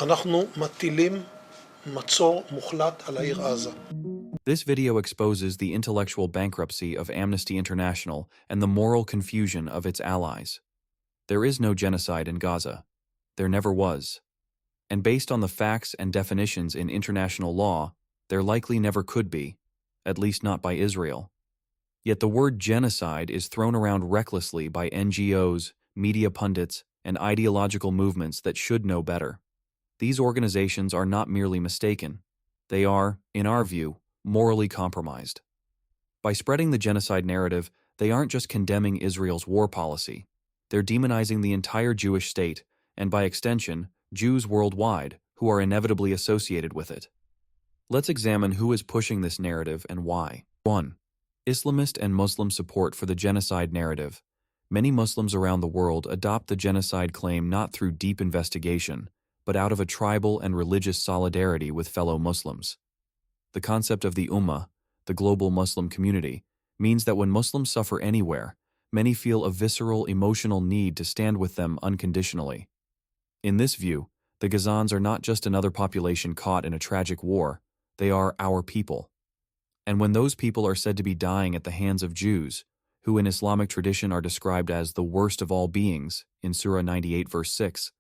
אנחנו מטילים מצור מוחלט על העיר עזה. This video exposes the intellectual bankruptcy of Amnesty International and the moral confusion of its allies. There is no genocide in Gaza. There never was. And based on the facts and definitions in international law, there likely never could be, at least not by Israel. Yet the word genocide is thrown around recklessly by NGOs, media pundits, and ideological movements that should know better. These organizations are not merely mistaken. They are, in our view, morally compromised. By spreading the genocide narrative, they aren't just condemning Israel's war policy. They're demonizing the entire Jewish state, and by extension, Jews worldwide, who are inevitably associated with it. Let's examine who is pushing this narrative and why. 1. Islamist and Muslim support for the genocide narrative. Many Muslims around the world adopt the genocide claim not through deep investigation, but out of a tribal and religious solidarity with fellow Muslims. The concept of the Ummah, the global Muslim community, means that when Muslims suffer anywhere, many feel a visceral emotional need to stand with them unconditionally. In this view, the Gazans are not just another population caught in a tragic war, they are our people. And when those people are said to be dying at the hands of Jews, who in Islamic tradition are described as the worst of all beings, in Surah 98 verse 6,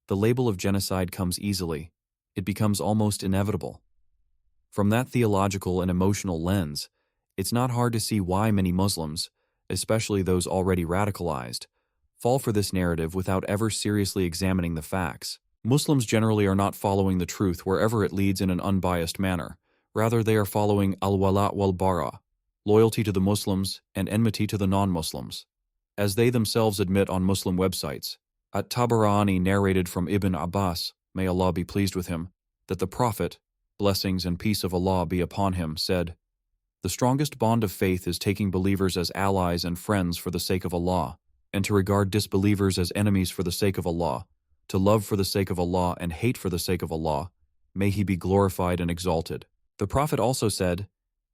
the label of genocide comes easily. It becomes almost inevitable. From that theological and emotional lens, it's not hard to see why many Muslims, especially those already radicalized, fall for this narrative without ever seriously examining the facts. Muslims generally are not following the truth wherever it leads in an unbiased manner. Rather, they are following al-wala wal-bara, loyalty to the Muslims and enmity to the non-Muslims. As they themselves admit on Muslim websites, At-Tabarani narrated from Ibn Abbas, may Allah be pleased with him, that the Prophet, blessings and peace of Allah be upon him, said, "The strongest bond of faith is taking believers as allies and friends for the sake of Allah, and to regard disbelievers as enemies for the sake of Allah, to love for the sake of Allah and hate for the sake of Allah. May He be glorified and exalted." The Prophet also said,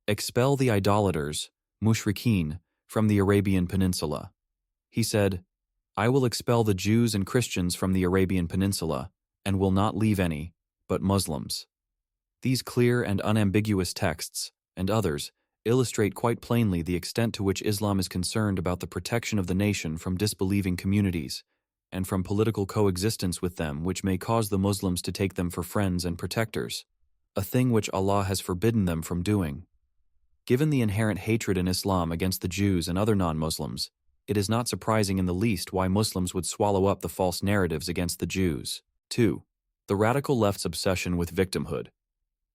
"Expel the idolaters, mushrikeen, from the Arabian Peninsula." He said, "I will expel the Jews and Christians from the Arabian Peninsula, and will not leave any, but Muslims." These clear and unambiguous texts, and others, illustrate quite plainly the extent to which Islam is concerned about the protection of the nation from disbelieving communities, and from political coexistence with them which may cause the Muslims to take them for friends and protectors, a thing which Allah has forbidden them from doing. Given the inherent hatred in Islam against the Jews and other non-Muslims, it is not surprising in the least why Muslims would swallow up the false narratives against the Jews. 2. The radical left's obsession with victimhood.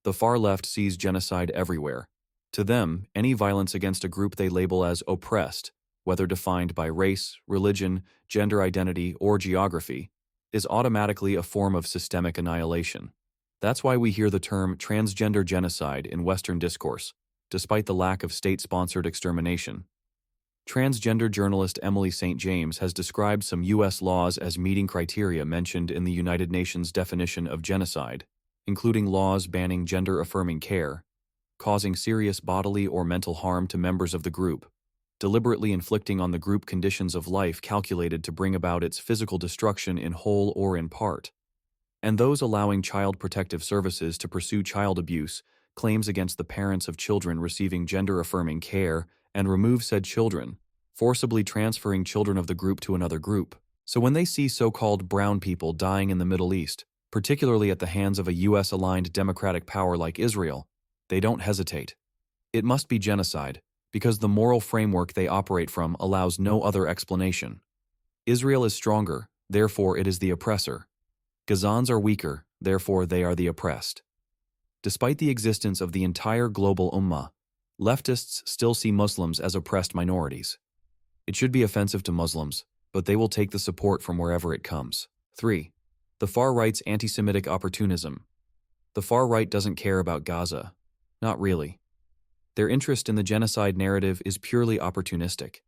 The far left sees genocide everywhere. To them, any violence against a group they label as oppressed, whether defined by race, religion, gender identity, or geography, is automatically a form of systemic annihilation. That's why we hear the term transgender genocide in Western discourse, despite the lack of state-sponsored extermination. Transgender journalist Emily St. James has described some U.S. laws as meeting criteria mentioned in the United Nations definition of genocide, including laws banning gender-affirming care, causing serious bodily or mental harm to members of the group, deliberately inflicting on the group conditions of life calculated to bring about its physical destruction in whole or in part, and those allowing child protective services to pursue child abuse, claims against the parents of children receiving gender-affirming care, and remove said children, forcibly transferring children of the group to another group. So when they see so-called brown people dying in the Middle East, particularly at the hands of a U.S.-aligned democratic power like Israel, they don't hesitate. It must be genocide, because the moral framework they operate from allows no other explanation. Israel is stronger, therefore it is the oppressor. Gazans are weaker, therefore they are the oppressed. Despite the existence of the entire global ummah, leftists still see Muslims as oppressed minorities. It should be offensive to Muslims, but they will take the support from wherever it comes. 3. The far right's anti-Semitic opportunism. The far right doesn't care about Gaza. Not really. Their interest in the genocide narrative is purely opportunistic.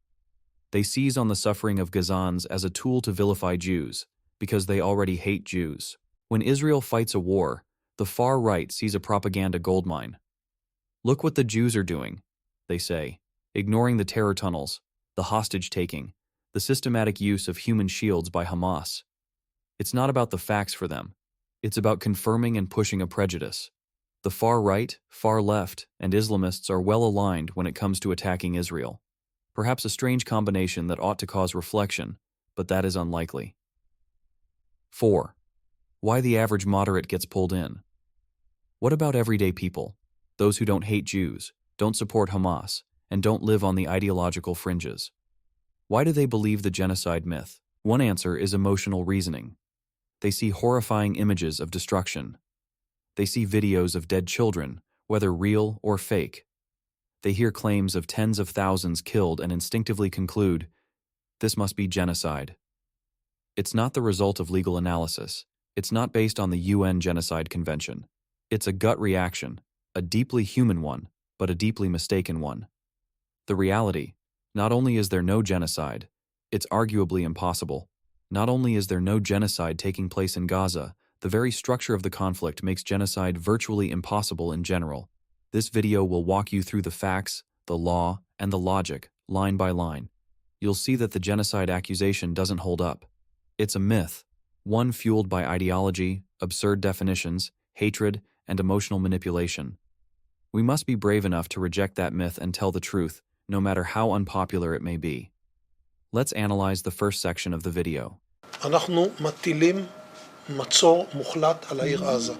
They seize on the suffering of Gazans as a tool to vilify Jews, because they already hate Jews. When Israel fights a war, the far right sees a propaganda goldmine. "Look what the Jews are doing," they say, ignoring the terror tunnels, the hostage-taking, the systematic use of human shields by Hamas. It's not about the facts for them. It's about confirming and pushing a prejudice. The far right, far left, and Islamists are well aligned when it comes to attacking Israel. Perhaps a strange combination that ought to cause reflection, but that is unlikely. 4. Why the average moderate gets pulled in. What about everyday people? Those who don't hate Jews, don't support Hamas, and don't live on the ideological fringes. Why do they believe the genocide myth? One answer is emotional reasoning. They see horrifying images of destruction. They see videos of dead children, whether real or fake. They hear claims of tens of thousands killed and instinctively conclude, this must be genocide. It's not the result of legal analysis. It's not based on the UN Genocide Convention. It's a gut reaction, a deeply human one, but a deeply mistaken one. The reality, not only is there no genocide, it's arguably impossible. Not only is there no genocide taking place in Gaza, the very structure of the conflict makes genocide virtually impossible in general. This video will walk you through the facts, the law, and the logic, line by line. You'll see that the genocide accusation doesn't hold up. It's a myth, one fueled by ideology, absurd definitions, hatred, and emotional manipulation. We must be brave enough to reject that myth and tell the truth, no matter how unpopular it may be. Let's analyze the first section of the video. אנחנו מטילים מצור מוחלט על העיר עזה.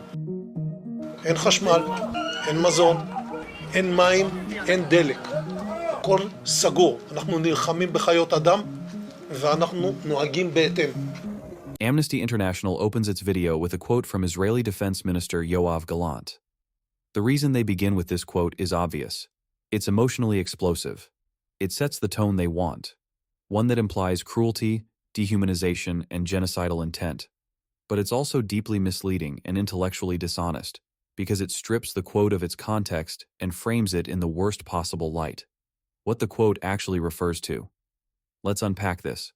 אין חשמל, אין מזון, אין מים, אין דלק. הכל סגור. אנחנו נלחמים בחיות אדם ואנחנו נוהגים בהתאם. Amnesty International opens its video with a quote from Israeli Defense Minister Yoav Gallant. The reason they begin with this quote is obvious. It's emotionally explosive. It sets the tone they want, one that implies cruelty, dehumanization, and genocidal intent. But it's also deeply misleading and intellectually dishonest, because it strips the quote of its context and frames it in the worst possible light. What the quote actually refers to. Let's unpack this.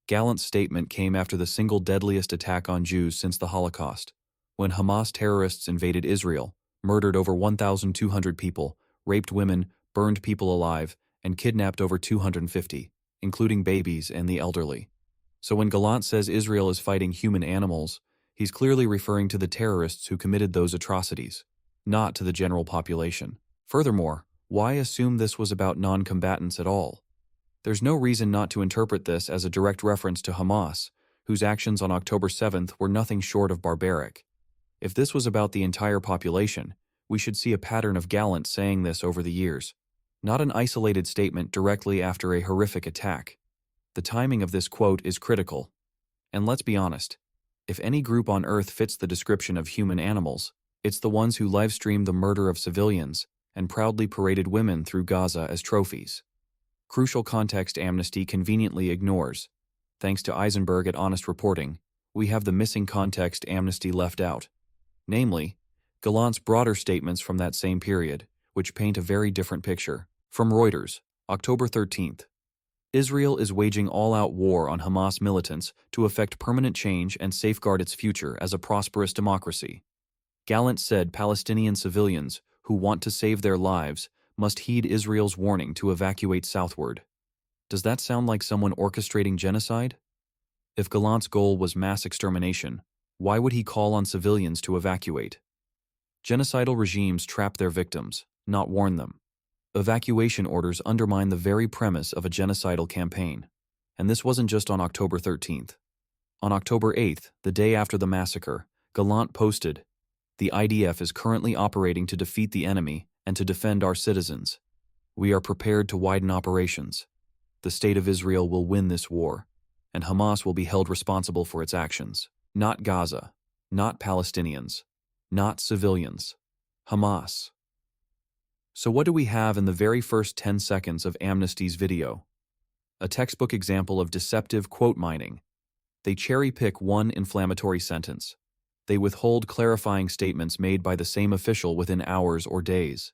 Gallant's statement came after the single deadliest attack on Jews since the Holocaust, when Hamas terrorists invaded Israel, murdered over 1,200 people, raped women, burned people alive, and kidnapped over 250, including babies and the elderly. So when Gallant says Israel is fighting human animals, he's clearly referring to the terrorists who committed those atrocities, not to the general population. Furthermore, why assume this was about non-combatants at all? There's no reason not to interpret this as a direct reference to Hamas, whose actions on October 7th were nothing short of barbaric. If this was about the entire population, we should see a pattern of Gallant saying this over the years, not an isolated statement directly after a horrific attack. The timing of this quote is critical. And let's be honest, if any group on Earth fits the description of human animals, it's the ones who livestreamed the murder of civilians and proudly paraded women through Gaza as trophies. Crucial context Amnesty conveniently ignores. Thanks to Eisenberg at Honest Reporting, we have the missing context Amnesty left out. Namely, Gallant's broader statements from that same period, which paint a very different picture. From Reuters, October 13th. Israel is waging all-out war on Hamas militants to effect permanent change and safeguard its future as a prosperous democracy. Gallant said Palestinian civilians who want to save their lives must heed Israel's warning to evacuate southward. Does that sound like someone orchestrating genocide? If Gallant's goal was mass extermination, why would he call on civilians to evacuate? Genocidal regimes trap their victims, not warn them. Evacuation orders undermine the very premise of a genocidal campaign. And this wasn't just on October 13th. On October 8th, the day after the massacre, Gallant posted, "The IDF is currently operating to defeat the enemy and to defend our citizens. We are prepared to widen operations. The State of Israel will win this war, and Hamas will be held responsible for its actions. Not Gaza, not Palestinians, not civilians. Hamas." So what do we have in the very first 10 seconds of Amnesty's video? A textbook example of deceptive quote mining. They cherry-pick one inflammatory sentence. They withhold clarifying statements made by the same official within hours or days.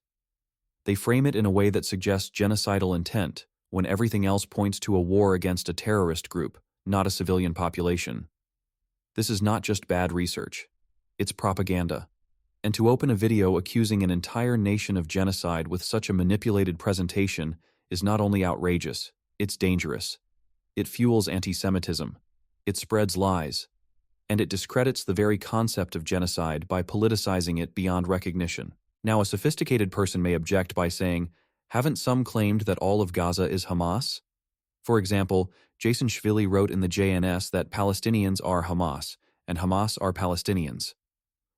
They frame it in a way that suggests genocidal intent, when everything else points to a war against a terrorist group, not a civilian population. This is not just bad research. It's propaganda. And to open a video accusing an entire nation of genocide with such a manipulated presentation is not only outrageous, it's dangerous. It fuels anti-Semitism. It spreads lies. and it discredits the very concept of genocide by politicizing it beyond recognition. Now, a sophisticated person may object by saying, haven't some claimed that all of Gaza is Hamas? For example, Jason Shvili wrote in the JNS that Palestinians are Hamas, and Hamas are Palestinians.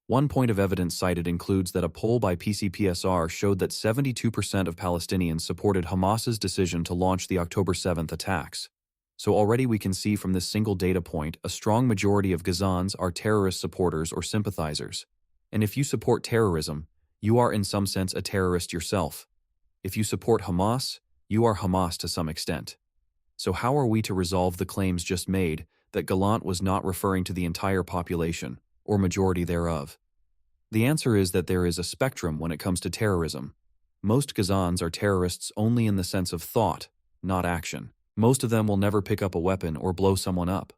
One point of evidence cited includes that a poll by PCPSR showed that 72% of Palestinians supported Hamas's decision to launch the October 7th attacks. So already we can see from this single data point a strong majority of Gazans are terrorist supporters or sympathizers. And if you support terrorism, you are in some sense a terrorist yourself. If you support Hamas, you are Hamas to some extent. So how are we to resolve the claims just made that Gallant was not referring to the entire population, or majority thereof? The answer is that there is a spectrum when it comes to terrorism. Most Gazans are terrorists only in the sense of thought, not action. Most of them will never pick up a weapon or blow someone up.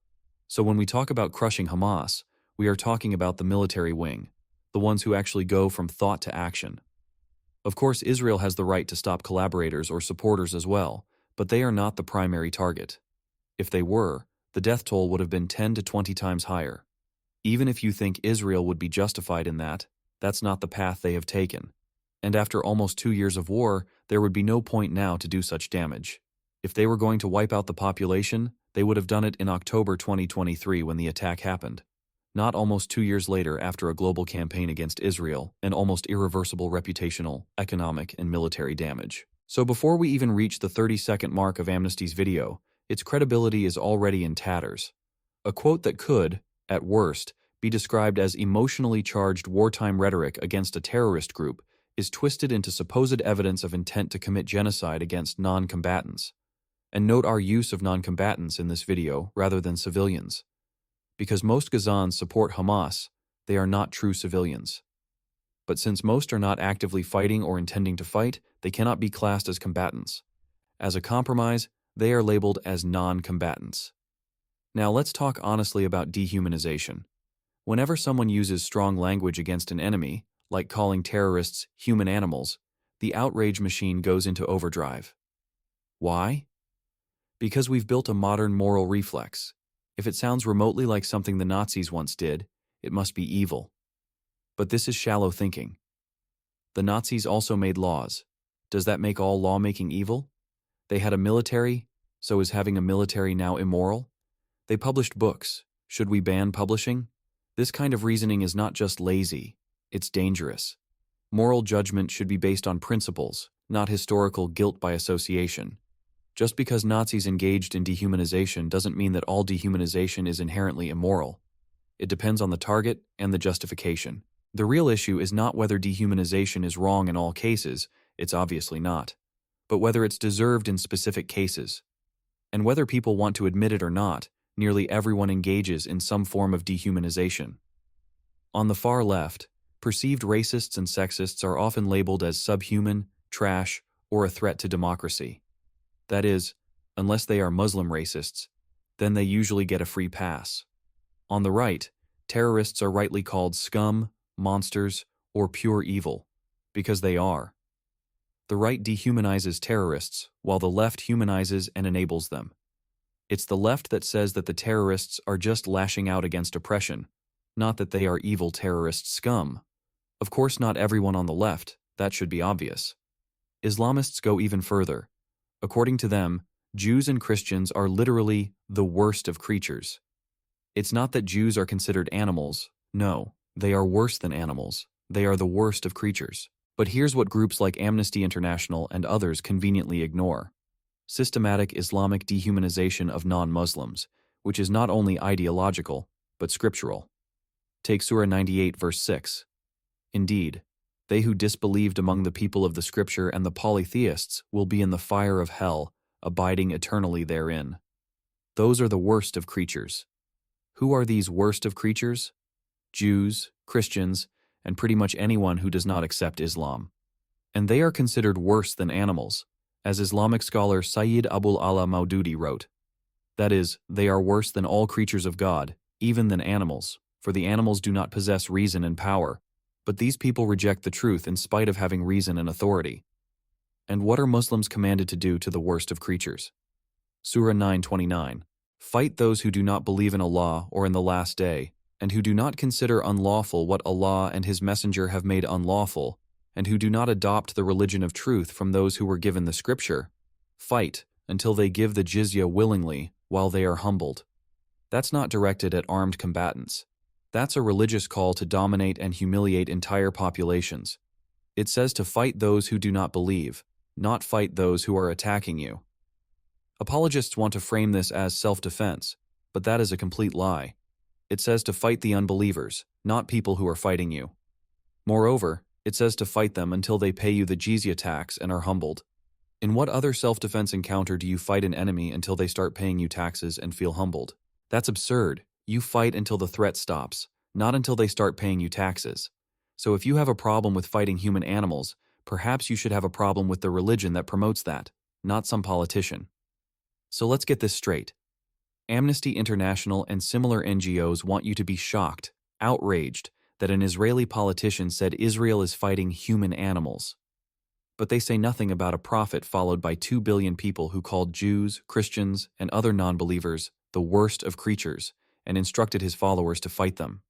So when we talk about crushing Hamas, we are talking about the military wing, the ones who actually go from thought to action. Of course, Israel has the right to stop collaborators or supporters as well, but they are not the primary target. If they were, the death toll would have been 10 to 20 times higher. Even if you think Israel would be justified in that, that's not the path they have taken. And after almost 2 years of war, there would be no point now to do such damage. If they were going to wipe out the population, they would have done it in October 2023 when the attack happened, not almost 2 years later after a global campaign against Israel and almost irreversible reputational, economic, and military damage. So before we even reach the 30-second mark of Amnesty's video, its credibility is already in tatters. A quote that could, at worst, be described as emotionally charged wartime rhetoric against a terrorist group is twisted into supposed evidence of intent to commit genocide against non-combatants. And note our use of non-combatants in this video rather than civilians. Because most Gazans support Hamas, they are not true civilians. But since most are not actively fighting or intending to fight, they cannot be classed as combatants. As a compromise, they are labeled as non-combatants. Now let's talk honestly about dehumanization. Whenever someone uses strong language against an enemy, like calling terrorists human animals, the outrage machine goes into overdrive. Why? Because we've built a modern moral reflex. If it sounds remotely like something the Nazis once did, it must be evil. But this is shallow thinking. The Nazis also made laws. Does that make all lawmaking evil? They had a military, so is having a military now immoral? They published books. Should we ban publishing? This kind of reasoning is not just lazy, it's dangerous. Moral judgment should be based on principles, not historical guilt by association. Just because Nazis engaged in dehumanization doesn't mean that all dehumanization is inherently immoral. It depends on the target and the justification. The real issue is not whether dehumanization is wrong in all cases, it's obviously not, but whether it's deserved in specific cases. And whether people want to admit it or not, nearly everyone engages in some form of dehumanization. On the far left, perceived racists and sexists are often labeled as subhuman, trash, or a threat to democracy. That is, unless they are Muslim racists, then they usually get a free pass. On the right, terrorists are rightly called scum, monsters, or pure evil, because they are. The right dehumanizes terrorists, while the left humanizes and enables them. It's the left that says that the terrorists are just lashing out against oppression, not that they are evil terrorist scum. Of course, not everyone on the left, that should be obvious. Islamists go even further. According to them, Jews and Christians are literally the worst of creatures. It's not that Jews are considered animals. No, they are worse than animals. They are the worst of creatures. But here's what groups like Amnesty International and others conveniently ignore. Systematic Islamic dehumanization of non-Muslims, which is not only ideological, but scriptural. Take Surah 98 verse 6. Indeed, they who disbelieved among the people of the scripture and the polytheists will be in the fire of hell, abiding eternally therein. Those are the worst of creatures. Who are these worst of creatures? Jews, Christians, and pretty much anyone who does not accept Islam. And they are considered worse than animals, as Islamic scholar Sayyid Abul Ala Maududi wrote. That is, they are worse than all creatures of God, even than animals, for the animals do not possess reason and power, but these people reject the truth in spite of having reason and authority. And what are Muslims commanded to do to the worst of creatures? Surah 9:29. Fight those who do not believe in Allah or in the last day, and who do not consider unlawful what Allah and His Messenger have made unlawful, and who do not adopt the religion of truth from those who were given the scripture, fight until they give the jizya willingly while they are humbled. That's not directed at armed combatants. That's a religious call to dominate and humiliate entire populations. It says to fight those who do not believe, not fight those who are attacking you. Apologists want to frame this as self-defense, but that is a complete lie. It says to fight the unbelievers, not people who are fighting you. Moreover, it says to fight them until they pay you the jizya tax and are humbled. In what other self-defense encounter do you fight an enemy until they start paying you taxes and feel humbled? That's absurd. You fight until the threat stops, not until they start paying you taxes. So if you have a problem with fighting human animals, perhaps you should have a problem with the religion that promotes that, not some politician. So let's get this straight. Amnesty International and similar NGOs want you to be shocked, outraged, that an Israeli politician said Israel is fighting human animals. But they say nothing about a prophet followed by 2 billion people who called Jews, Christians, and other non-believers the worst of creatures and instructed his followers to fight them.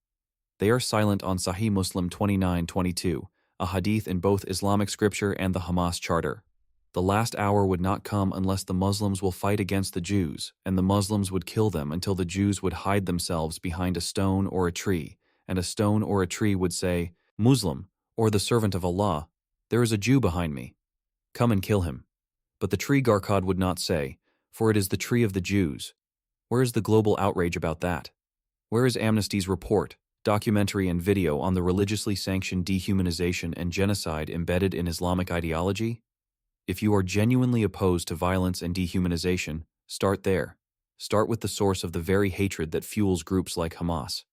They are silent on Sahih Muslim 29:22, a hadith in both Islamic scripture and the Hamas charter. The last hour would not come unless the Muslims will fight against the Jews, and the Muslims would kill them until the Jews would hide themselves behind a stone or a tree, and a stone or a tree would say, "Muslim, or the servant of Allah, there is a Jew behind me. Come and kill him." But the tree Garkad would not say, "For it is the tree of the Jews." Where is the global outrage about that? Where is Amnesty's report, documentary and video on the religiously sanctioned dehumanization and genocide embedded in Islamic ideology? If you are genuinely opposed to violence and dehumanization, start there. Start with the source of the very hatred that fuels groups like Hamas.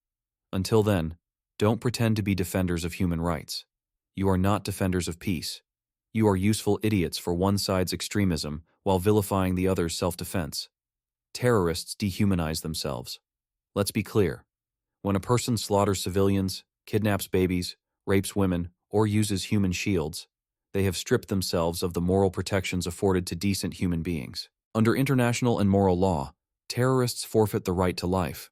Until then, don't pretend to be defenders of human rights. You are not defenders of peace. You are useful idiots for one side's extremism while vilifying the other's self-defense. Terrorists dehumanize themselves. Let's be clear. When a person slaughters civilians, kidnaps babies, rapes women, or uses human shields, they have stripped themselves of the moral protections afforded to decent human beings. Under international and moral law, terrorists forfeit the right to life.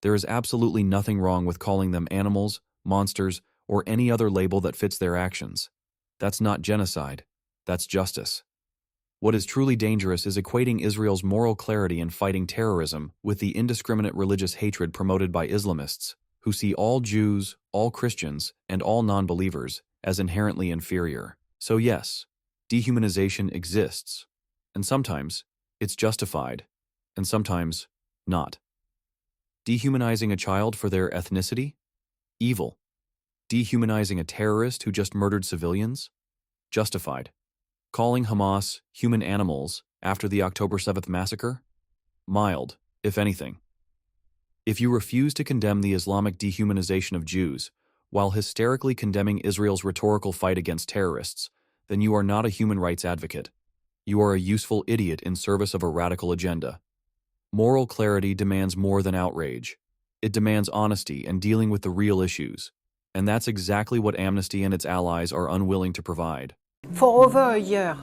There is absolutely nothing wrong with calling them animals, monsters, or any other label that fits their actions. That's not genocide. That's justice. What is truly dangerous is equating Israel's moral clarity in fighting terrorism with the indiscriminate religious hatred promoted by Islamists, who see all Jews, all Christians, and all non-believers as inherently inferior. So yes, dehumanization exists, and sometimes it's justified, and sometimes not. Dehumanizing a child for their ethnicity? Evil. Dehumanizing a terrorist who just murdered civilians? Justified. Calling Hamas human animals after the October 7th massacre? Mild, if anything. If you refuse to condemn the Islamic dehumanization of Jews, while hysterically condemning Israel's rhetorical fight against terrorists, then you are not a human rights advocate. You are a useful idiot in service of a radical agenda. Moral clarity demands more than outrage. It demands honesty and dealing with the real issues. And that's exactly what Amnesty and its allies are unwilling to provide. For over a year,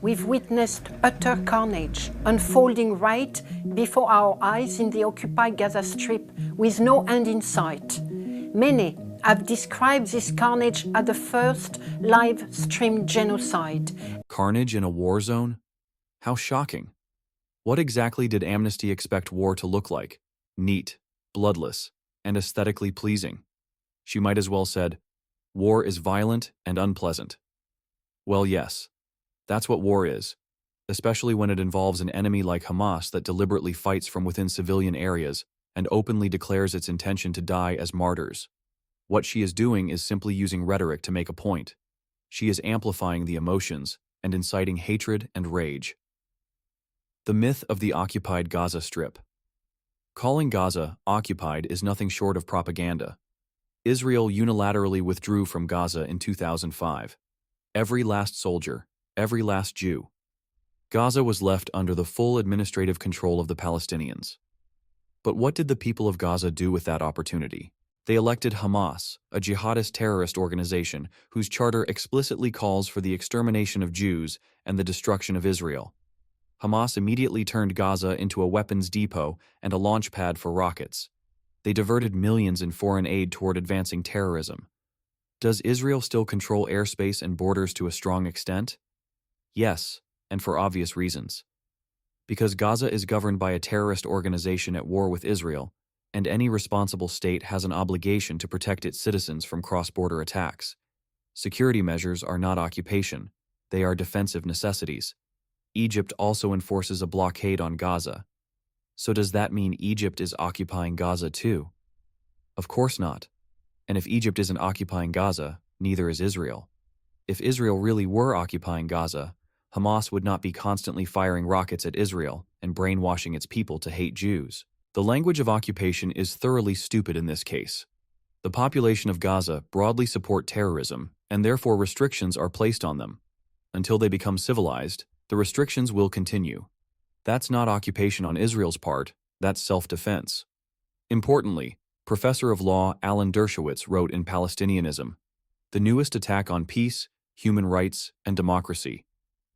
we've witnessed utter carnage unfolding right before our eyes in the occupied Gaza Strip with no end in sight. Many have described this carnage as the first live-streamed genocide. Carnage in a war zone? How shocking. What exactly did Amnesty expect war to look like? Neat, bloodless, and aesthetically pleasing. She might as well said, war is violent and unpleasant. Well, yes, that's what war is, especially when it involves an enemy like Hamas that deliberately fights from within civilian areas and openly declares its intention to die as martyrs. What she is doing is simply using rhetoric to make a point. She is amplifying the emotions and inciting hatred and rage. The myth of the occupied Gaza Strip. Calling Gaza occupied is nothing short of propaganda. Israel unilaterally withdrew from Gaza in 2005. Every last soldier, every last Jew. Gaza was left under the full administrative control of the Palestinians. But what did the people of Gaza do with that opportunity? They elected Hamas, a jihadist terrorist organization whose charter explicitly calls for the extermination of Jews and the destruction of Israel. Hamas immediately turned Gaza into a weapons depot and a launch pad for rockets. They diverted millions in foreign aid toward advancing terrorism. Does Israel still control airspace and borders to a strong extent? Yes, and for obvious reasons. Because Gaza is governed by a terrorist organization at war with Israel, and any responsible state has an obligation to protect its citizens from cross-border attacks. Security measures are not occupation, they are defensive necessities. Egypt also enforces a blockade on Gaza. So does that mean Egypt is occupying Gaza too? Of course not. And if Egypt isn't occupying Gaza, neither is Israel. If Israel really were occupying Gaza, Hamas would not be constantly firing rockets at Israel and brainwashing its people to hate Jews. The language of occupation is thoroughly stupid in this case. The population of Gaza broadly support terrorism, and therefore restrictions are placed on them. Until they become civilized, the restrictions will continue. That's not occupation on Israel's part, that's self-defense. Importantly, Professor of Law Alan Dershowitz wrote in Palestinianism, "The newest attack on peace, human rights, and democracy.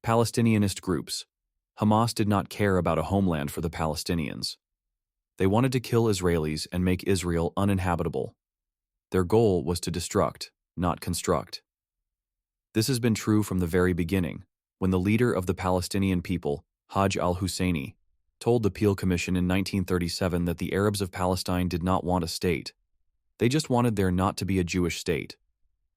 Palestinianist groups. Hamas did not care about a homeland for the Palestinians. They wanted to kill Israelis and make Israel uninhabitable. Their goal was to destruct, not construct." This has been true from the very beginning, when the leader of the Palestinian people, Hajj al-Husseini, told the Peel Commission in 1937 that the Arabs of Palestine did not want a state. They just wanted there not to be a Jewish state.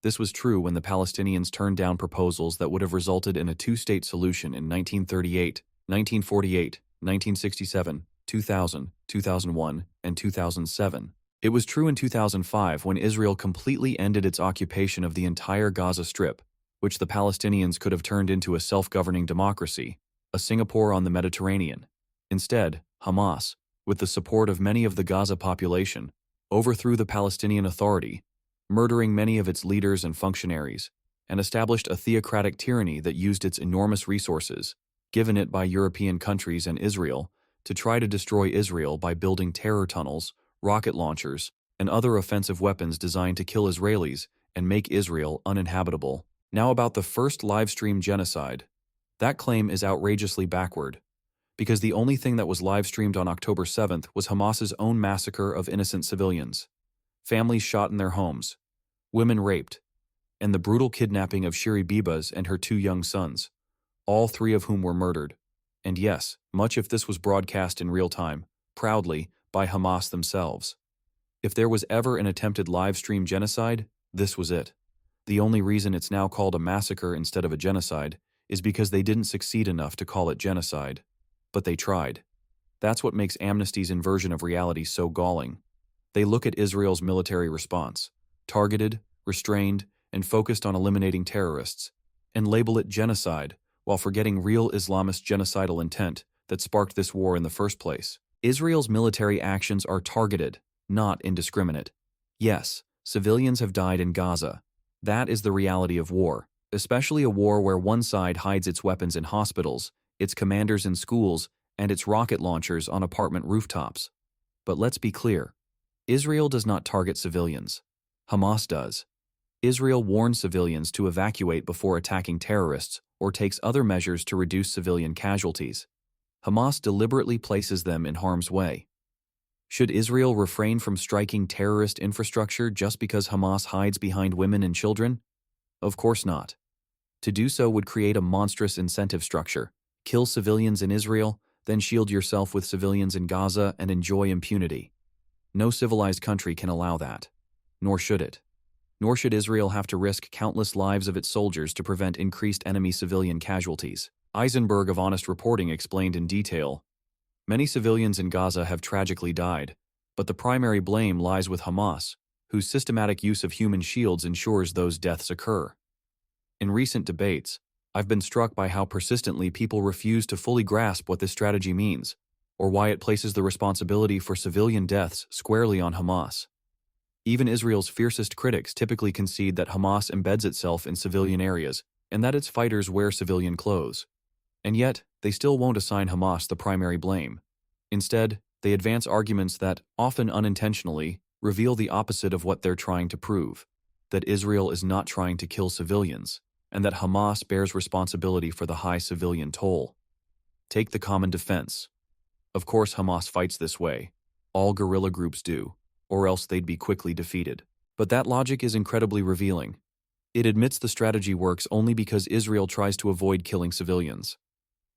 This was true when the Palestinians turned down proposals that would have resulted in a two-state solution in 1938, 1948, 1967, 2000, 2001, and 2007. It was true in 2005 when Israel completely ended its occupation of the entire Gaza Strip, which the Palestinians could have turned into a self-governing democracy, a Singapore on the Mediterranean. Instead, Hamas, with the support of many of the Gaza population, overthrew the Palestinian Authority, murdering many of its leaders and functionaries, and established a theocratic tyranny that used its enormous resources, given it by European countries and Israel, to try to destroy Israel by building terror tunnels, rocket launchers, and other offensive weapons designed to kill Israelis and make Israel uninhabitable. Now about the first live-stream genocide. That claim is outrageously backward, because the only thing that was live-streamed on October 7th was Hamas's own massacre of innocent civilians, families shot in their homes, women raped, and the brutal kidnapping of Shiri Bibas and her 2 young sons, all 3 of whom were murdered. And yes, much if this was broadcast in real time, proudly, by Hamas themselves. If there was ever an attempted live-stream genocide, this was it. The only reason it's now called a massacre instead of a genocide is because they didn't succeed enough to call it genocide. But they tried. That's what makes Amnesty's inversion of reality so galling. They look at Israel's military response, targeted, restrained, and focused on eliminating terrorists, and label it genocide while forgetting real Islamist genocidal intent that sparked this war in the first place. Israel's military actions are targeted, not indiscriminate. Yes, civilians have died in Gaza. That is the reality of war, especially a war where one side hides its weapons in hospitals, its commanders in schools, and its rocket launchers on apartment rooftops. But let's be clear. Israel does not target civilians. Hamas does. Israel warns civilians to evacuate before attacking terrorists or takes other measures to reduce civilian casualties. Hamas deliberately places them in harm's way. Should Israel refrain from striking terrorist infrastructure just because Hamas hides behind women and children? Of course not. To do so would create a monstrous incentive structure. Kill civilians in Israel, then shield yourself with civilians in Gaza and enjoy impunity. No civilized country can allow that. Nor should it. Nor should Israel have to risk countless lives of its soldiers to prevent increased enemy civilian casualties. Eisenberg of Honest Reporting explained in detail, "Many civilians in Gaza have tragically died, but the primary blame lies with Hamas, whose systematic use of human shields ensures those deaths occur. In recent debates, I've been struck by how persistently people refuse to fully grasp what this strategy means, or why it places the responsibility for civilian deaths squarely on Hamas. Even Israel's fiercest critics typically concede that Hamas embeds itself in civilian areas and that its fighters wear civilian clothes. And yet, they still won't assign Hamas the primary blame. Instead, they advance arguments that, often unintentionally, reveal the opposite of what they're trying to prove, that Israel is not trying to kill civilians, and that Hamas bears responsibility for the high civilian toll. Take the common defense. Of course Hamas fights this way. All guerrilla groups do. or else they'd be quickly defeated. But that logic is incredibly revealing. It admits the strategy works only because Israel tries to avoid killing civilians.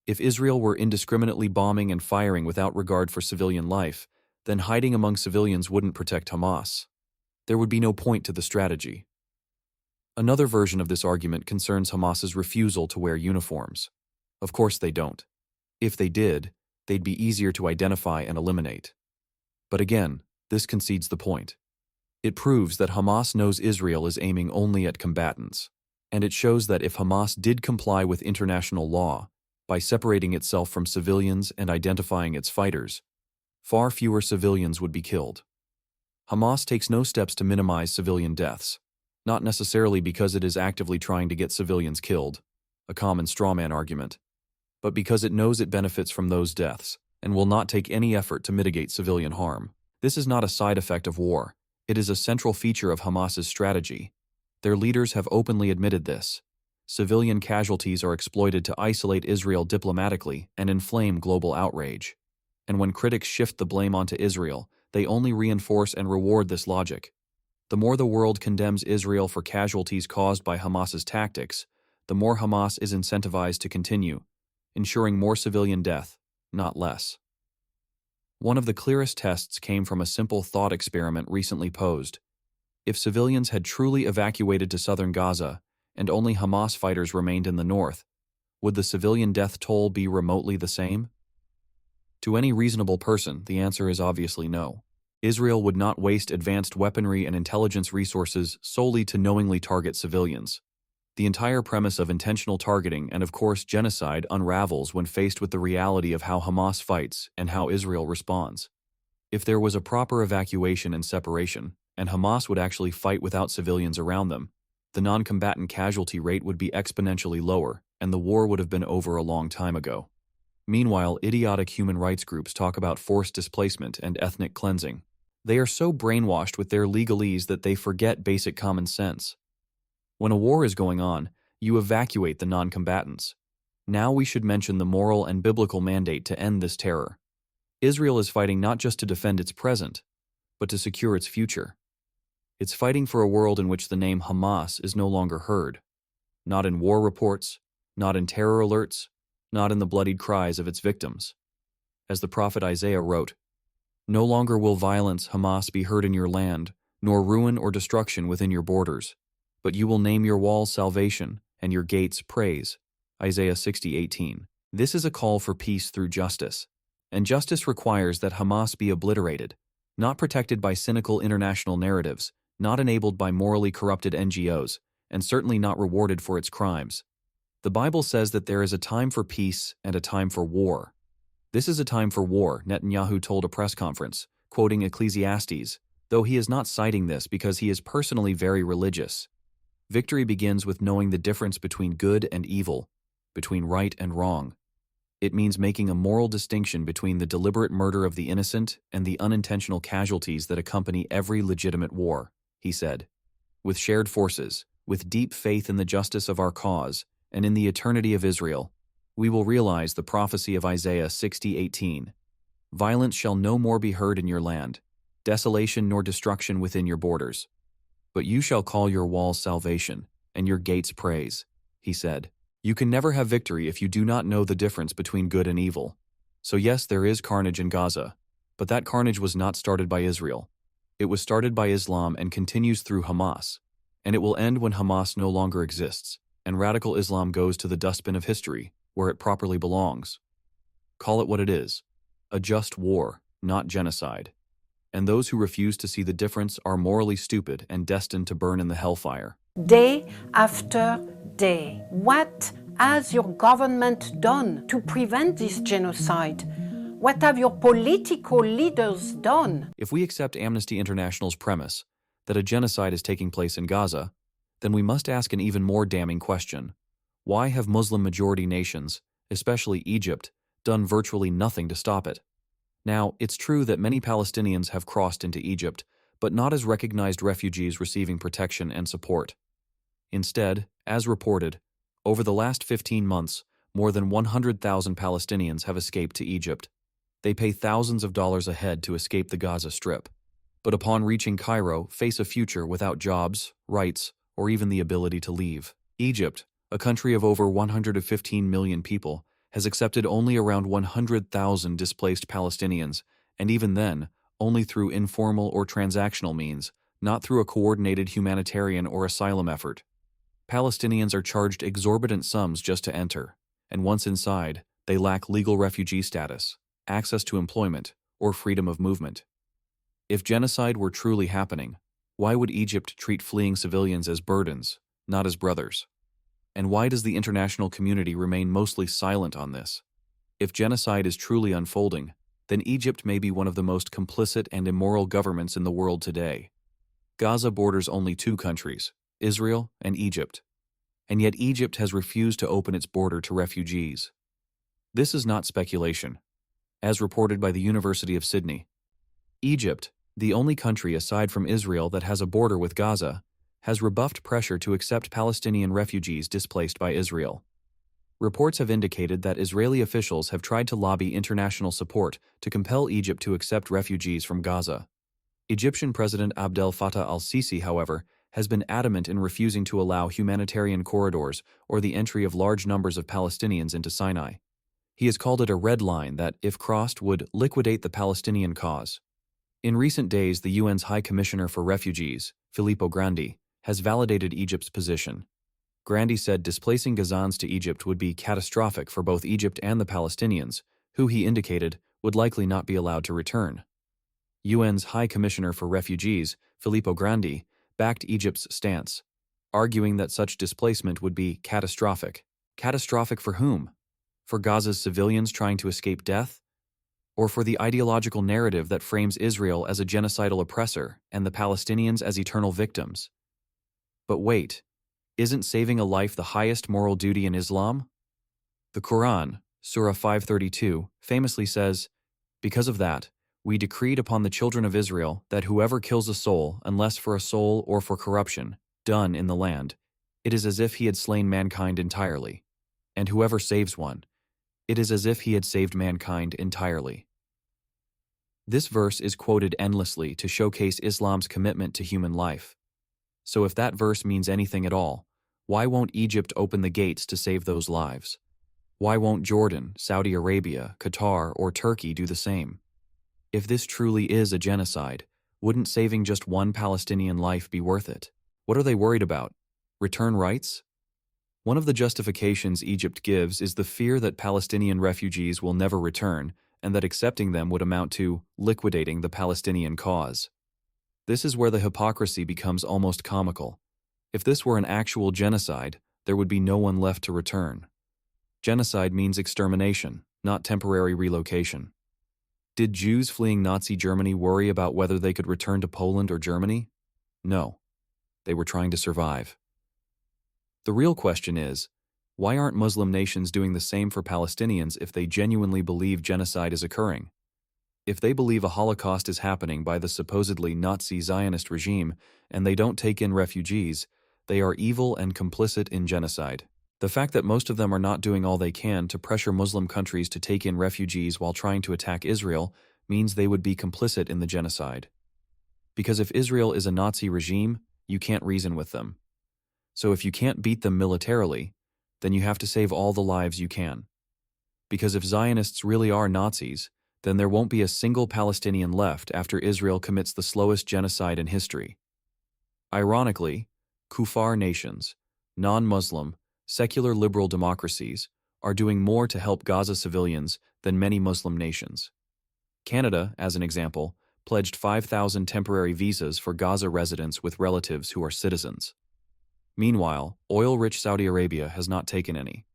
If Israel were indiscriminately bombing and firing without regard for civilian life, then hiding among civilians wouldn't protect Hamas. There would be no point to the strategy. Another version of this argument concerns Hamas's refusal to wear uniforms. Of course they don't. If they did, they'd be easier to identify and eliminate. But again, this concedes the point. It proves that Hamas knows Israel is aiming only at combatants, and it shows that if Hamas did comply with international law, by separating itself from civilians and identifying its fighters, far fewer civilians would be killed. Hamas takes no steps to minimize civilian deaths, not necessarily because it is actively trying to get civilians killed, a common strawman argument, but because it knows it benefits from those deaths and will not take any effort to mitigate civilian harm. This is not a side effect of war. It is a central feature of Hamas's strategy. Their leaders have openly admitted this. Civilian casualties are exploited to isolate Israel diplomatically and inflame global outrage. And when critics shift the blame onto Israel, they only reinforce and reward this logic. The more the world condemns Israel for casualties caused by Hamas's tactics, the more Hamas is incentivized to continue, ensuring more civilian death, not less. One of the clearest tests came from a simple thought experiment recently posed. If civilians had truly evacuated to southern Gaza, and only Hamas fighters remained in the north, would the civilian death toll be remotely the same? To any reasonable person, the answer is obviously no. Israel would not waste advanced weaponry and intelligence resources solely to knowingly target civilians. The entire premise of intentional targeting and, of course, genocide unravels when faced with the reality of how Hamas fights and how Israel responds. If there was a proper evacuation and separation, and Hamas would actually fight without civilians around them, the non-combatant casualty rate would be exponentially lower, and the war would have been over a long time ago. Meanwhile, idiotic human rights groups talk about forced displacement and ethnic cleansing. They are so brainwashed with their legalese that they forget basic common sense. When a war is going on, you evacuate the non-combatants. Now we should mention the moral and biblical mandate to end this terror. Israel is fighting not just to defend its present, but to secure its future. It's fighting for a world in which the name Hamas is no longer heard. Not in war reports, not in terror alerts, not in the bloodied cries of its victims. As the prophet Isaiah wrote, "No longer will violence, Hamas, be heard in your land, nor ruin or destruction within your borders. But you will name your walls salvation, and your gates praise." Isaiah 60:18. This is a call for peace through justice. And justice requires that Hamas be obliterated, not protected by cynical international narratives, not enabled by morally corrupted NGOs, and certainly not rewarded for its crimes. The Bible says that there is a time for peace and a time for war. This is a time for war, Netanyahu told a press conference, quoting Ecclesiastes, though he is not citing this because he is personally very religious. Victory begins with knowing the difference between good and evil, between right and wrong. It means making a moral distinction between the deliberate murder of the innocent and the unintentional casualties that accompany every legitimate war, he said. With shared forces, with deep faith in the justice of our cause, and in the eternity of Israel, we will realize the prophecy of Isaiah 60:18. Violence shall no more be heard in your land, desolation nor destruction within your borders. But you shall call your walls salvation, and your gates praise, he said. You can never have victory if you do not know the difference between good and evil. So yes, there is carnage in Gaza, but that carnage was not started by Israel. It was started by Islam and continues through Hamas. And it will end when Hamas no longer exists, and radical Islam goes to the dustbin of history, where it properly belongs. Call it what it is, a just war, not genocide. And those who refuse to see the difference are morally stupid and destined to burn in the hellfire. Day after day, what has your government done to prevent this genocide? What have your political leaders done? If we accept Amnesty International's premise that a genocide is taking place in Gaza, then we must ask an even more damning question. Why have Muslim-majority nations, especially Egypt, done virtually nothing to stop it? Now, it's true that many Palestinians have crossed into Egypt, but not as recognized refugees receiving protection and support. Instead, as reported, over the last 15 months, more than 100,000 Palestinians have escaped to Egypt. They pay thousands of dollars a head to escape the Gaza Strip. but upon reaching Cairo, face a future without jobs, rights, or even the ability to leave. Egypt, a country of over 115 million people, has accepted only around 100,000 displaced Palestinians, and even then, only through informal or transactional means, not through a coordinated humanitarian or asylum effort. Palestinians are charged exorbitant sums just to enter, and once inside, they lack legal refugee status, access to employment, or freedom of movement. If genocide were truly happening, why would Egypt treat fleeing civilians as burdens, not as brothers? And why does the international community remain mostly silent on this? If genocide is truly unfolding, then Egypt may be one of the most complicit and immoral governments in the world today. Gaza borders only two countries, Israel and Egypt, and yet Egypt has refused to open its border to refugees. This is not speculation. As reported by the University of Sydney, Egypt, the only country aside from Israel that has a border with Gaza, has rebuffed pressure to accept Palestinian refugees displaced by Israel. Reports have indicated that Israeli officials have tried to lobby international support to compel Egypt to accept refugees from Gaza. Egyptian President Abdel Fattah al-Sisi, however, has been adamant in refusing to allow humanitarian corridors or the entry of large numbers of Palestinians into Sinai. He has called it a red line that, if crossed, would liquidate the Palestinian cause. In recent days, the UN's High Commissioner for Refugees, Filippo Grandi, has validated Egypt's position. Grandi said displacing Gazans to Egypt would be catastrophic for both Egypt and the Palestinians, who he indicated would likely not be allowed to return. UN's High Commissioner for Refugees, Filippo Grandi, backed Egypt's stance, arguing that such displacement would be catastrophic. Catastrophic for whom? For Gaza's civilians trying to escape death? Or for the ideological narrative that frames Israel as a genocidal oppressor and the Palestinians as eternal victims? But wait, isn't saving a life the highest moral duty in Islam? The Quran, Surah 532, famously says, "Because of that, we decreed upon the children of Israel that whoever kills a soul, unless for a soul or for corruption, done in the land, it is as if he had slain mankind entirely. And whoever saves one, it is as if he had saved mankind entirely." This verse is quoted endlessly to showcase Islam's commitment to human life. So if that verse means anything at all, why won't Egypt open the gates to save those lives? Why won't Jordan, Saudi Arabia, Qatar, or Turkey do the same? If this truly is a genocide, wouldn't saving just one Palestinian life be worth it? What are they worried about? Return rights? One of the justifications Egypt gives is the fear that Palestinian refugees will never return and that accepting them would amount to liquidating the Palestinian cause. This is where the hypocrisy becomes almost comical. If this were an actual genocide, there would be no one left to return. Genocide means extermination, not temporary relocation. Did Jews fleeing Nazi Germany worry about whether they could return to Poland or Germany? No. They were trying to survive. The real question is, why aren't Muslim nations doing the same for Palestinians if they genuinely believe genocide is occurring? If they believe a Holocaust is happening by the supposedly Nazi Zionist regime and they don't take in refugees, they are evil and complicit in genocide. The fact that most of them are not doing all they can to pressure Muslim countries to take in refugees while trying to attack Israel means they would be complicit in the genocide. Because if Israel is a Nazi regime, you can't reason with them. So if you can't beat them militarily, then you have to save all the lives you can. Because if Zionists really are Nazis, then there won't be a single Palestinian left after Israel commits the slowest genocide in history. Ironically, kuffar nations, non-Muslim, secular liberal democracies, are doing more to help Gaza civilians than many Muslim nations. Canada, as an example, pledged 5,000 temporary visas for Gaza residents with relatives who are citizens. Meanwhile, oil-rich Saudi Arabia has not taken any.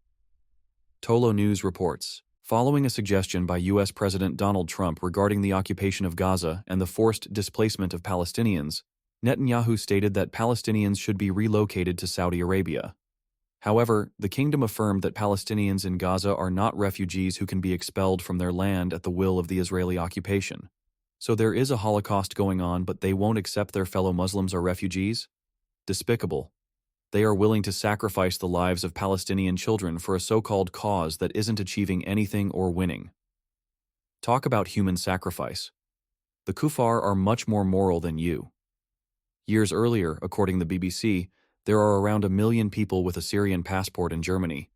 Tolo News reports, following a suggestion by U.S. President Donald Trump regarding the occupation of Gaza and the forced displacement of Palestinians, Netanyahu stated that Palestinians should be relocated to Saudi Arabia. However, the kingdom affirmed that Palestinians in Gaza are not refugees who can be expelled from their land at the will of the Israeli occupation. So there is a Holocaust going on, but they won't accept their fellow Muslims or refugees? Despicable. They are willing to sacrifice the lives of Palestinian children for a so-called cause that isn't achieving anything or winning. Talk about human sacrifice. The kuffar are much more moral than you. Years earlier, according to the BBC, there are around 1 million people with a Syrian passport in Germany.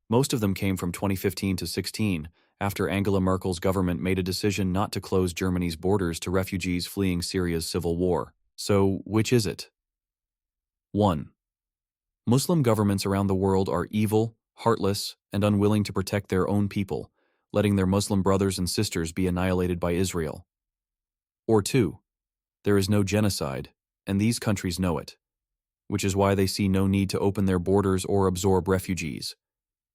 Most of them came from 2015 to 16, after Angela Merkel's government made a decision not to close Germany's borders to refugees fleeing Syria's civil war. So, which is it? 1. Muslim governments around the world are evil, heartless, and unwilling to protect their own people, letting their Muslim brothers and sisters be annihilated by Israel. Or 2. There is no genocide, and these countries know it, which is why they see no need to open their borders or absorb refugees.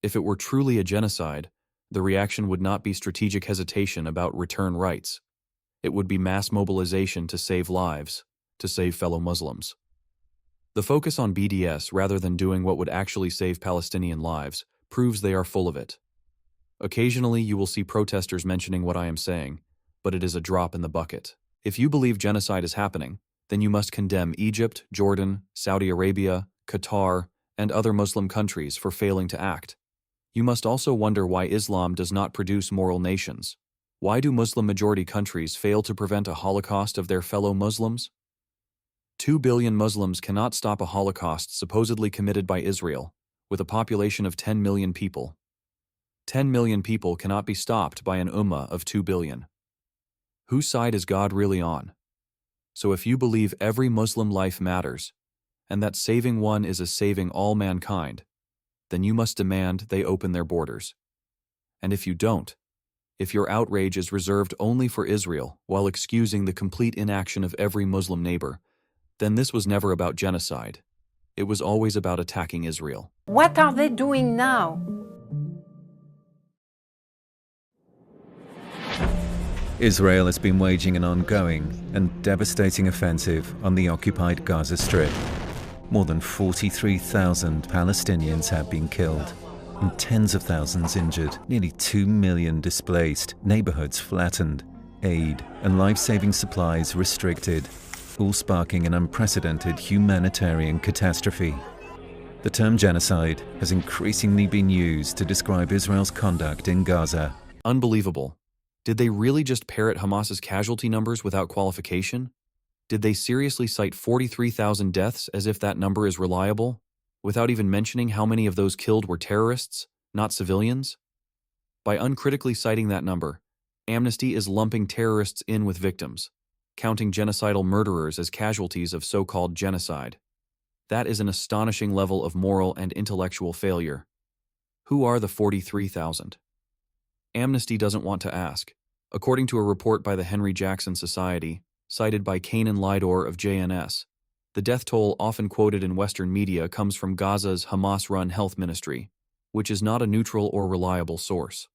If it were truly a genocide, the reaction would not be strategic hesitation about return rights. It would be mass mobilization to save lives, to save fellow Muslims. The focus on BDS rather than doing what would actually save Palestinian lives proves they are full of it. Occasionally you will see protesters mentioning what I am saying, but it is a drop in the bucket. If you believe genocide is happening, then you must condemn Egypt, Jordan, Saudi Arabia, Qatar, and other Muslim countries for failing to act. You must also wonder why Islam does not produce moral nations. Why do Muslim-majority countries fail to prevent a Holocaust of their fellow Muslims? 2 billion Muslims cannot stop a Holocaust supposedly committed by Israel, with a population of 10 million people. 10 million people cannot be stopped by an ummah of 2 billion. Whose side is God really on? So if you believe every Muslim life matters, and that saving one is as saving all mankind, then you must demand they open their borders. And if you don't, if your outrage is reserved only for Israel while excusing the complete inaction of every Muslim neighbor, then this was never about genocide. It was always about attacking Israel. What are they doing now? Israel has been waging an ongoing and devastating offensive on the occupied Gaza Strip. More than 43,000 Palestinians have been killed and tens of thousands injured, nearly 2 million displaced, neighborhoods flattened, aid and life-saving supplies restricted, all sparking an unprecedented humanitarian catastrophe. The term genocide has increasingly been used to describe Israel's conduct in Gaza. Unbelievable. Did they really just parrot Hamas's casualty numbers without qualification? Did they seriously cite 43,000 deaths as if that number is reliable, without even mentioning how many of those killed were terrorists, not civilians? By uncritically citing that number, Amnesty is lumping terrorists in with victims, counting genocidal murderers as casualties of so-called genocide. That is an astonishing level of moral and intellectual failure. Who are the 43,000? Amnesty doesn't want to ask. According to a report by the Henry Jackson Society, cited by Kanan Lidor of JNS, the death toll often quoted in Western media comes from Gaza's Hamas-run health ministry, which is not a neutral or reliable source.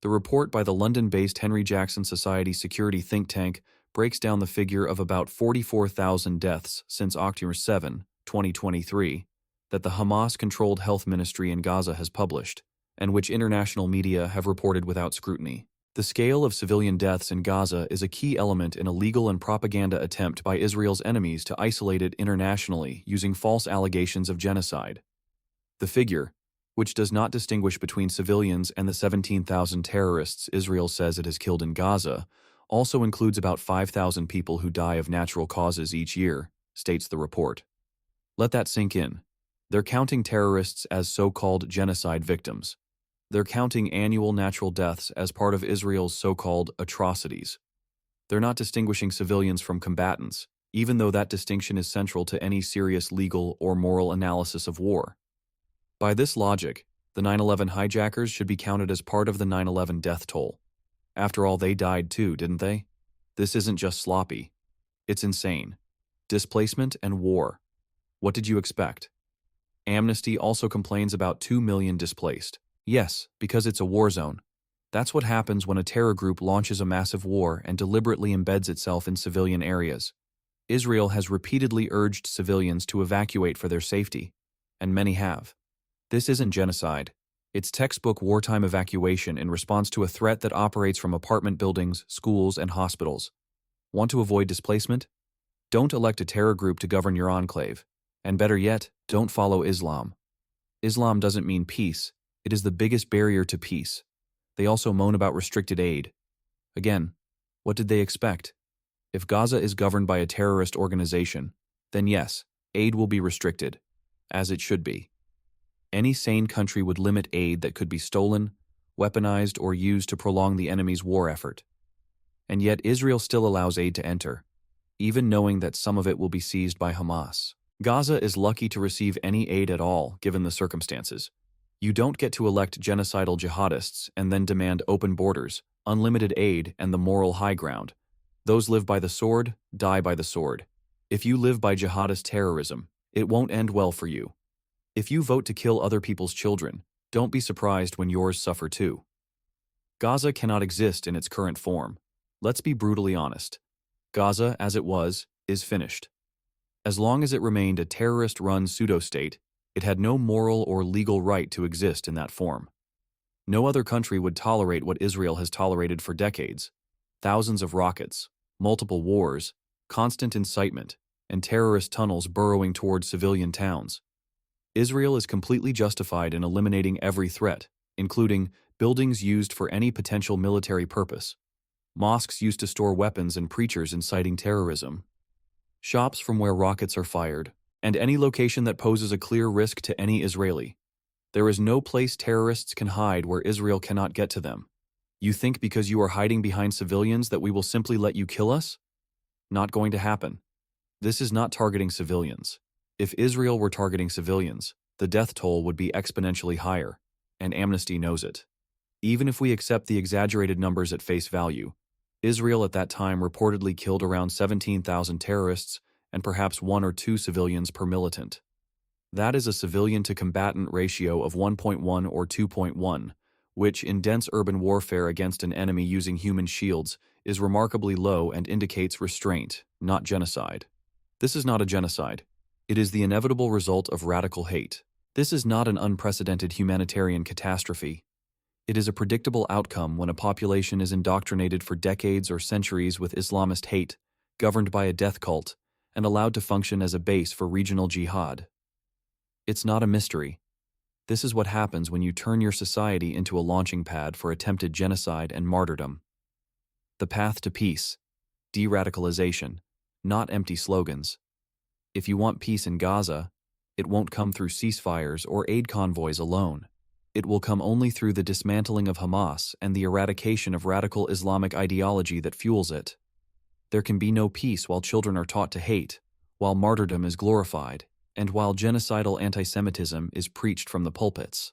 The report by the London-based Henry Jackson Society security think tank breaks down the figure of about 44,000 deaths since October 7, 2023, that the Hamas-controlled health ministry in Gaza has published, and which international media have reported without scrutiny. The scale of civilian deaths in Gaza is a key element in a legal and propaganda attempt by Israel's enemies to isolate it internationally using false allegations of genocide. The figure, which does not distinguish between civilians and the 17,000 terrorists Israel says it has killed in Gaza, also includes about 5,000 people who die of natural causes each year, states the report. Let that sink in. They're counting terrorists as so-called genocide victims. They're counting annual natural deaths as part of Israel's so-called atrocities. They're not distinguishing civilians from combatants, even though that distinction is central to any serious legal or moral analysis of war. By this logic, the 9/11 hijackers should be counted as part of the 9/11 death toll. After all, they died too, didn't they? This isn't just sloppy. It's insane. Displacement and war. What did you expect? Amnesty also complains about 2 million displaced. Yes, because it's a war zone. That's what happens when a terror group launches a massive war and deliberately embeds itself in civilian areas. Israel has repeatedly urged civilians to evacuate for their safety, and many have. This isn't genocide. It's textbook wartime evacuation in response to a threat that operates from apartment buildings, schools, and hospitals. Want to avoid displacement? Don't elect a terror group to govern your enclave. And better yet, don't follow Islam. Islam doesn't mean peace. It is the biggest barrier to peace. They also moan about restricted aid. Again, what did they expect? If Gaza is governed by a terrorist organization, then yes, aid will be restricted, as it should be. Any sane country would limit aid that could be stolen, weaponized, or used to prolong the enemy's war effort. And yet Israel still allows aid to enter, even knowing that some of it will be seized by Hamas. Gaza is lucky to receive any aid at all, given the circumstances. You don't get to elect genocidal jihadists and then demand open borders, unlimited aid, and the moral high ground. Those live by the sword, die by the sword. If you live by jihadist terrorism, it won't end well for you. If you vote to kill other people's children, don't be surprised when yours suffer too. Gaza cannot exist in its current form. Let's be brutally honest. Gaza, as it was, is finished. As long as it remained a terrorist-run pseudo-state, it had no moral or legal right to exist in that form. No other country would tolerate what Israel has tolerated for decades: thousands of rockets, multiple wars, constant incitement, and terrorist tunnels burrowing toward civilian towns. Israel is completely justified in eliminating every threat, including buildings used for any potential military purpose, mosques used to store weapons and preachers inciting terrorism, shops from where rockets are fired, and any location that poses a clear risk to any Israeli. There is no place terrorists can hide where Israel cannot get to them. You think because you are hiding behind civilians that we will simply let you kill us? Not going to happen. This is not targeting civilians. If Israel were targeting civilians, the death toll would be exponentially higher, and Amnesty knows it. Even if we accept the exaggerated numbers at face value, Israel at that time reportedly killed around 17,000 terrorists and perhaps 1 or 2 civilians per militant. That is a civilian-to-combatant ratio of 1.1 or 2.1, which, in dense urban warfare against an enemy using human shields, is remarkably low and indicates restraint, not genocide. This is not a genocide. It is the inevitable result of radical hate. This is not an unprecedented humanitarian catastrophe. It is a predictable outcome when a population is indoctrinated for decades or centuries with Islamist hate, governed by a death cult, and allowed to function as a base for regional jihad. It's not a mystery. This is what happens when you turn your society into a launching pad for attempted genocide and martyrdom. The path to peace, de-radicalization, not empty slogans. If you want peace in Gaza, it won't come through ceasefires or aid convoys alone. It will come only through the dismantling of Hamas and the eradication of radical Islamic ideology that fuels it. There can be no peace while children are taught to hate, while martyrdom is glorified, and while genocidal anti-Semitism is preached from the pulpits.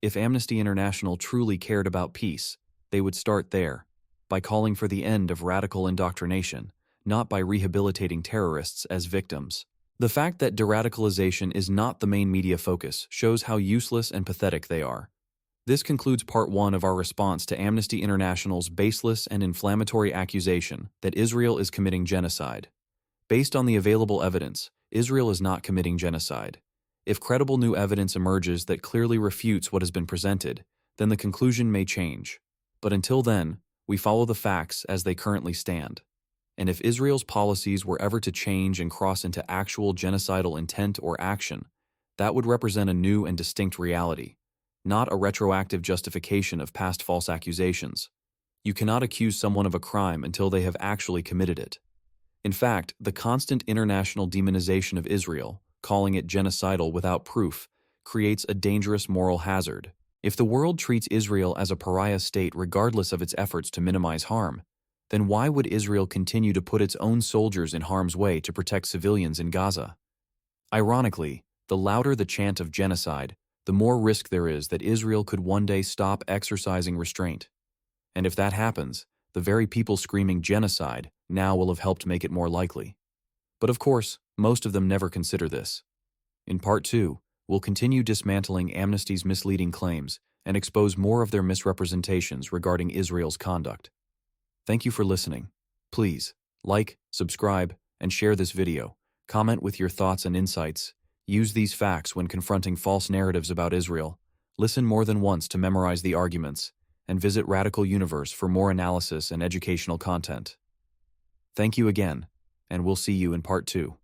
If Amnesty International truly cared about peace, they would start there, by calling for the end of radical indoctrination, not by rehabilitating terrorists as victims. The fact that de-radicalization is not the main media focus shows how useless and pathetic they are. This concludes part 1 of our response to Amnesty International's baseless and inflammatory accusation that Israel is committing genocide. Based on the available evidence, Israel is not committing genocide. If credible new evidence emerges that clearly refutes what has been presented, then the conclusion may change. But until then, we follow the facts as they currently stand. And if Israel's policies were ever to change and cross into actual genocidal intent or action, that would represent a new and distinct reality, not a retroactive justification of past false accusations. You cannot accuse someone of a crime until they have actually committed it. In fact, the constant international demonization of Israel, calling it genocidal without proof, creates a dangerous moral hazard. If the world treats Israel as a pariah state regardless of its efforts to minimize harm, then why would Israel continue to put its own soldiers in harm's way to protect civilians in Gaza? Ironically, the louder the chant of genocide, the more risk there is that Israel could one day stop exercising restraint. And if that happens, the very people screaming genocide now will have helped make it more likely. But of course, most of them never consider this. In part 2, we'll continue dismantling Amnesty's misleading claims and expose more of their misrepresentations regarding Israel's conduct. Thank you for listening. Please, like, subscribe, and share this video. Comment with your thoughts and insights. Use these facts when confronting false narratives about Israel. Listen more than once to memorize the arguments, and visit Radical Universe for more analysis and educational content. Thank you again, and we'll see you in part 2.